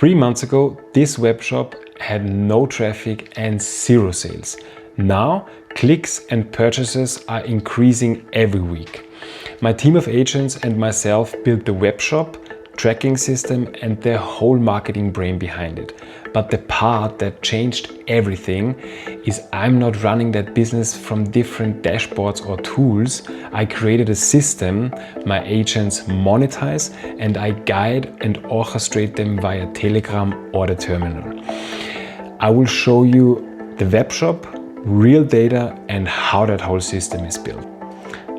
3 months ago, this webshop had no traffic and 0 sales. Now, clicks and purchases are increasing every week. My team of agents and myself built the webshop, tracking system and the whole marketing brain behind it. But the part that changed everything is I'm not running that business from different dashboards or tools. I created a system my agents monetize and I guide and orchestrate them via Telegram or the terminal. I will show you the webshop, real data and how that whole system is built.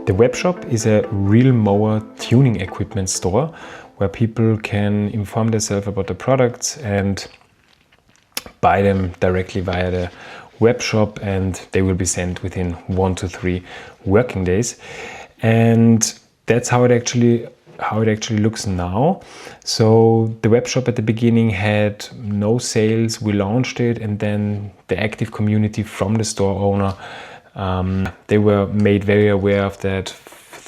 The webshop is a real mower tuning equipment store where people can inform themselves about the products and buy them directly via the webshop, and they will be sent within 1 to 3 working days. And that's how it actually looks now. So the webshop at the beginning had no sales. We launched it, and then the active community from the store owner, they were made very aware of that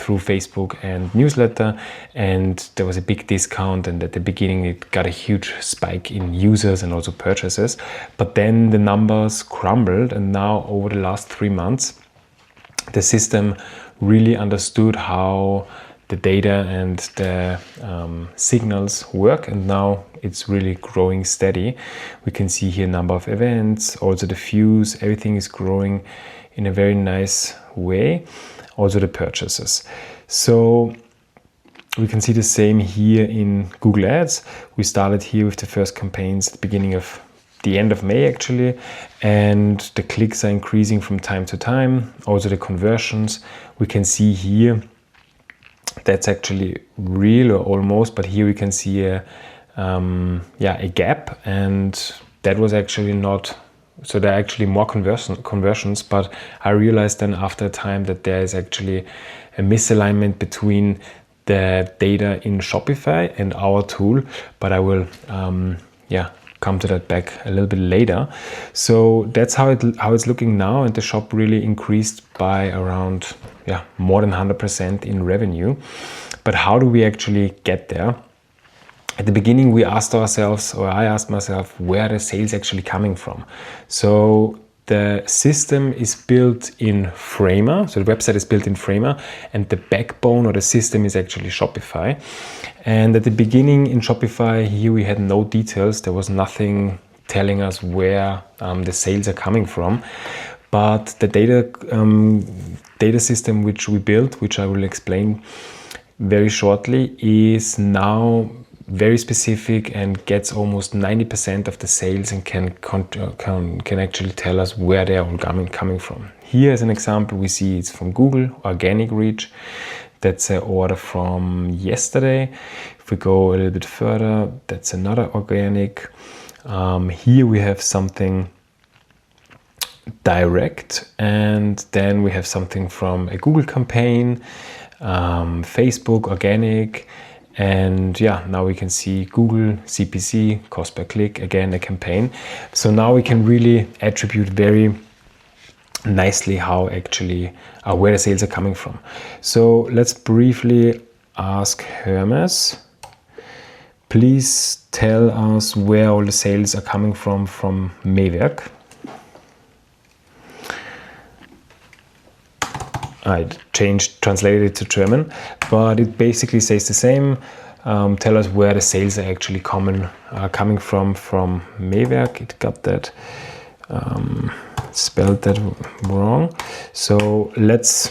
through Facebook and newsletter, and there was a big discount, and at the beginning it got a huge spike in users and also purchases, but then the numbers crumbled, and now over the last 3 months the system really understood how the data and the signals work, and now it's really growing steady. We can see here number of events, also the views, everything is growing in a very nice way. Also the purchases. So we can see the same here in Google Ads. We started here with the first campaigns at the end of May actually, and the clicks are increasing from time to time. Also the conversions, we can see here that's actually real or almost, but here we can see a gap, and that was actually not. So there are actually more conversions, but I realized then after a time that there is actually a misalignment between the data in Shopify and our tool, but I will come to that back a little bit later. So that's how it's looking now, and the shop really increased by around more than 100% in revenue. But how do we actually get there? At the beginning, I asked myself, where are the sales actually coming from? So the system is built in Framer. So the website is built in Framer, and the backbone or the system is actually Shopify. And at the beginning in Shopify, here we had no details. There was nothing telling us where the sales are coming from. But the data system which we built, which I will explain very shortly, is now very specific and gets almost 90% of the sales, and can actually tell us where they are all coming from. Here as an example, we see it's from Google, organic reach. That's an order from yesterday. If we go a little bit further, that's another organic. Here we have something direct, and then we have something from a Google campaign, Facebook, organic. And now we can see Google, CPC, cost per click, again a campaign. So now we can really attribute very nicely how actually where the sales are coming from. So let's briefly ask Hermes. Please tell us where all the sales are coming from Maywerk. I translated it to German, but it basically says the same. Tell us where the sales are actually coming from Maywerk. It got that spelled that wrong. So let's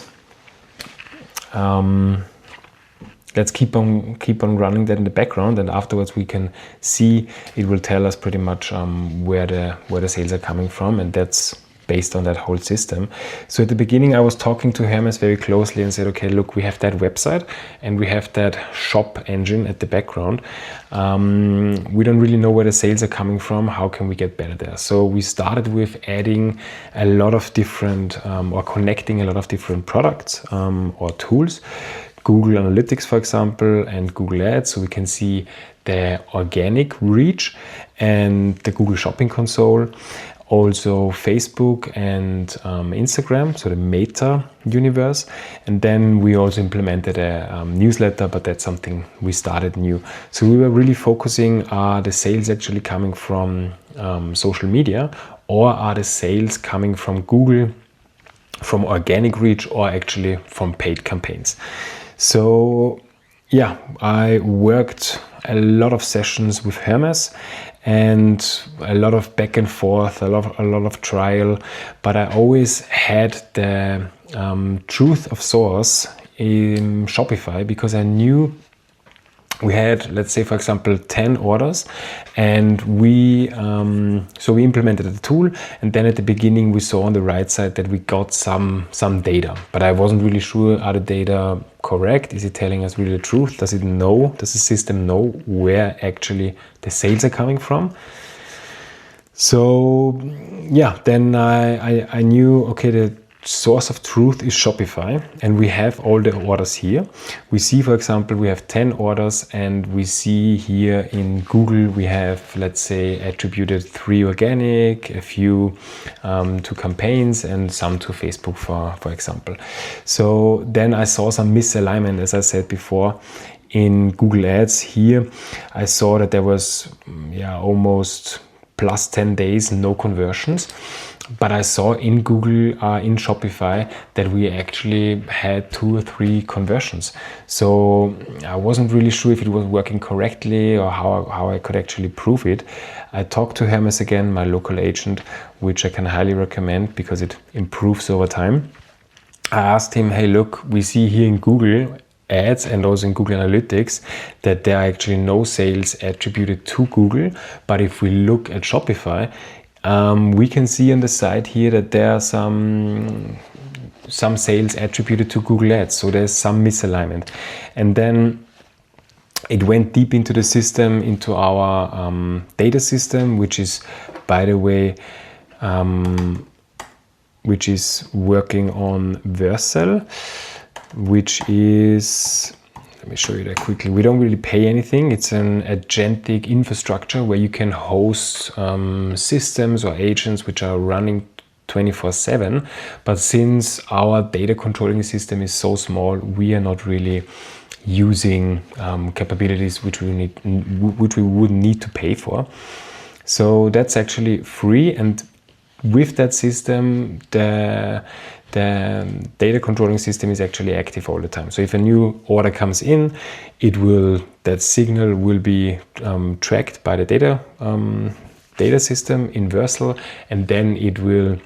keep on running that in the background, and afterwards we can see it will tell us pretty much where the sales are coming from, and that's based on that whole system. So at the beginning I was talking to Hermes very closely and said, okay, look, we have that website and we have that shop engine at the background. We don't really know where the sales are coming from. How can we get better there? So we started with adding a lot of different or connecting a lot of different products or tools. Google Analytics, for example, and Google Ads, so we can see the organic reach and the Google Shopping Console. Also Facebook and Instagram, so the Meta universe. And then we also implemented a newsletter, but that's something we started new. So we were really focusing, are the sales actually coming from social media, or are the sales coming from Google, from organic reach, or actually from paid campaigns? So yeah, I worked a lot of sessions with Hermes and a lot of back and forth, a lot of trial, but I always had the truth of source in Shopify, because I knew we had, let's say, for example, 10 orders, and we implemented the tool, and then at the beginning we saw on the right side that we got some data, but I wasn't really sure, are the data correct? Is it telling us really the truth? Does the system know where actually the sales are coming from? So yeah, then I knew, okay, the source of truth is Shopify, and we have all the orders here. We see, for example, we have 10 orders, and we see here in Google we have, let's say, attributed 3 organic, a few to campaigns, and some to Facebook, for example. So then I saw some misalignment, as I said before. In Google Ads here, I saw that there was almost plus 10 days, no conversions. But I saw in Google, in Shopify, that we actually had 2 or 3 conversions. So I wasn't really sure if it was working correctly or how I could actually prove it. I talked to Hermes again, my local agent, which I can highly recommend because it improves over time. I asked him, hey, look, we see here in Google Ads and also in Google Analytics that there are actually no sales attributed to Google. But if we look at Shopify, we can see on the side here that there are some sales attributed to Google Ads. So there's some misalignment. And then it went deep into the system, into our data system, which is, by the way, which is working on Vercel, which is, let me show you that quickly. We don't really pay anything. It's an agentic infrastructure where you can host systems or agents which are running 24/7. But since our data controlling system is so small, we are not really using capabilities which we would need to pay for. So that's actually free, and with that system, the data controlling system is actually active all the time. So if a new order comes in, that signal will be tracked by the data system in Vercel, and then it will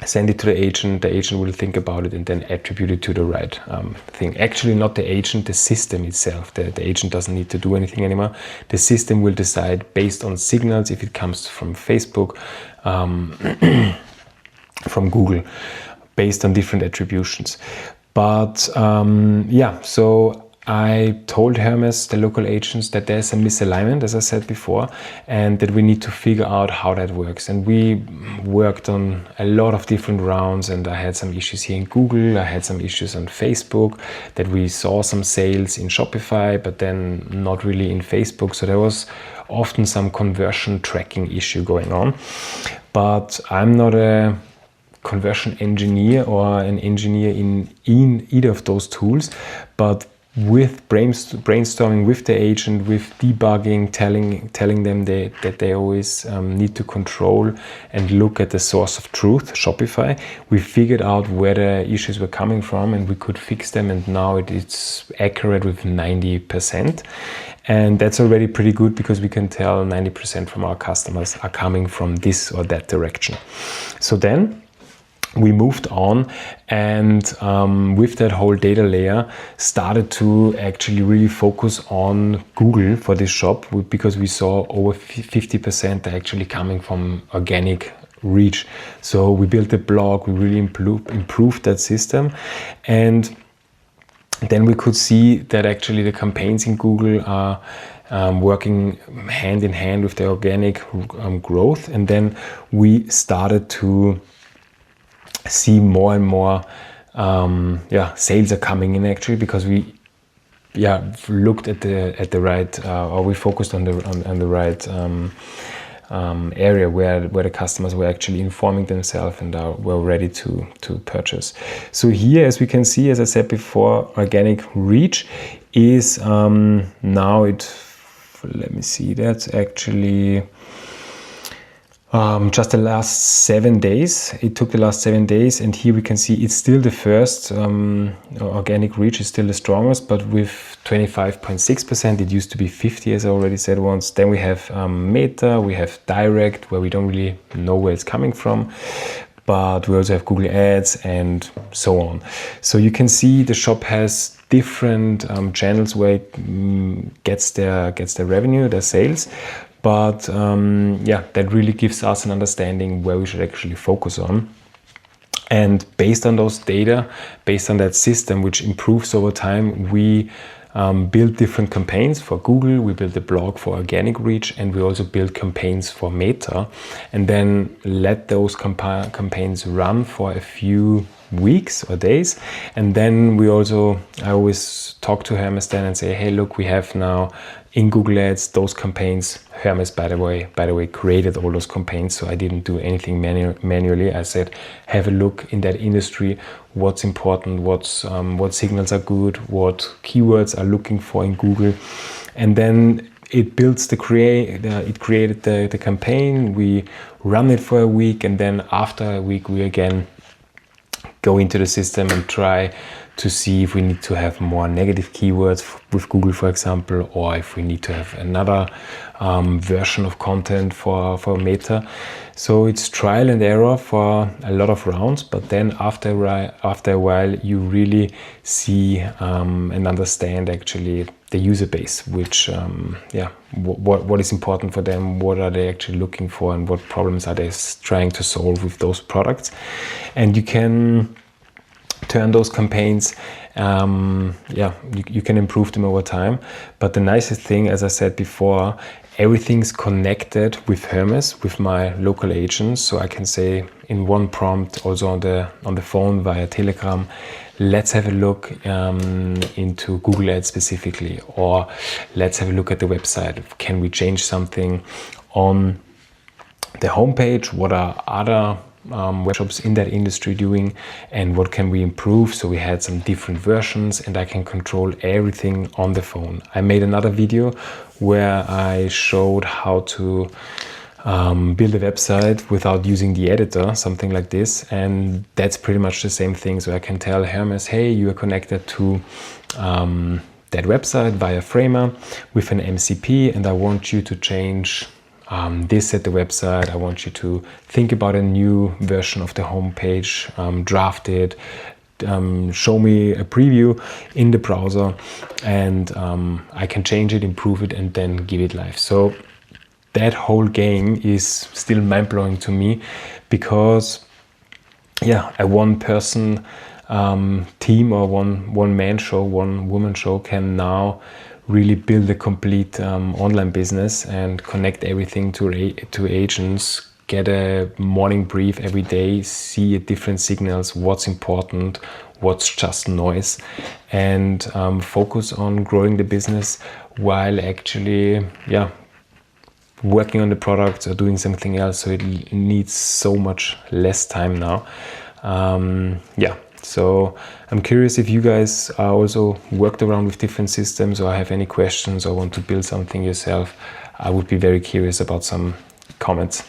send it to the agent. The agent will think about it and then attribute it to the right thing. Actually, not the agent, the system itself. The agent doesn't need to do anything anymore. The system will decide based on signals if it comes from Facebook, from Google, based on different attributions. But so I told Hermes, the local agents, that there's a misalignment, as I said before, and that we need to figure out how that works. And we worked on a lot of different rounds, and I had some issues here in Google, I had some issues on Facebook, that we saw some sales in Shopify, but then not really in Facebook. So there was often some conversion tracking issue going on. But I'm not a conversion engineer or an engineer in either of those tools, but with brainstorming with the agent, with debugging, telling them that they always need to control and look at the source of truth, Shopify, we figured out where the issues were coming from, and we could fix them, and now it's accurate with 90%. And that's already pretty good, because we can tell 90% from our customers are coming from this or that direction. So then we moved on, and with that whole data layer, started to actually really focus on Google for this shop, because we saw over 50% actually coming from organic reach. So we built a blog, we really improved that system, and then we could see that actually the campaigns in Google are working hand in hand with the organic growth. And then we started to see more and more sales are coming in actually, because we looked at the right, or we focused on the right area where the customers were actually informing themselves and were ready to purchase. So here, as we can see, as I said before, organic reach is now let me see, that's actually just the last 7 days. It took the last 7 days, and here we can see it's still the first. Organic reach is still the strongest, but with 25.6%. It used to be 50, as I already said once. Then we have Meta, we have direct, where we don't really know where it's coming from, but we also have Google Ads and so on. So you can see the shop has different channels where it gets their revenue, their sales. But that really gives us an understanding where we should actually focus on. And based on those data, based on that system, which improves over time, we build different campaigns for Google, we build a blog for organic reach, and we also build campaigns for Meta, and then let those campaigns run for a few weeks or days. And then I always talk to Hermes then and say, hey, look, we have now in Google Ads those campaigns. Hermes, by the way, created all those campaigns, so I didn't do anything manually. I said, have a look in that industry, what's important, what signals are good, what keywords are looking for in Google, and then it builds it created the campaign. We run it for a week, and then after a week we again go into the system and try to see if we need to have more negative keywords with Google, for example, or if we need to have another version of content for Meta. So it's trial and error for a lot of rounds, but then after a while you really see and understand actually the user base, which what is important for them, what are they actually looking for, and what problems are they trying to solve with those products. And you can turn those campaigns, you can improve them over time. But the nicest thing, as I said before, everything's connected with Hermes, with my local agents. So I can say in one prompt, also on the phone via Telegram, let's have a look into Google Ads specifically, or let's have a look at the website. Can we change something on the homepage? What are other webshops in that industry doing, and what can we improve? So we had some different versions, and I can control everything on the phone. I made another video where I showed how to build a website without using the editor, something like this, and that's pretty much the same thing. So I can tell Hermes, hey, you are connected to that website via Framer with an MCP, and I want you to change this at the website. I want you to think about a new version of the homepage, draft it, show me a preview in the browser, and I can change it, improve it, and then give it live. So that whole game is still mind-blowing to me, because a one-person team or one-man show, one-woman show can now really build a complete online business and connect everything to agents, get a morning brief every day, see different signals, what's important, what's just noise, and focus on growing the business while actually working on the products or doing something else. So it needs so much less time now. So I'm curious if you guys are also worked around with different systems, or have any questions, or want to build something yourself. I would be very curious about some comments.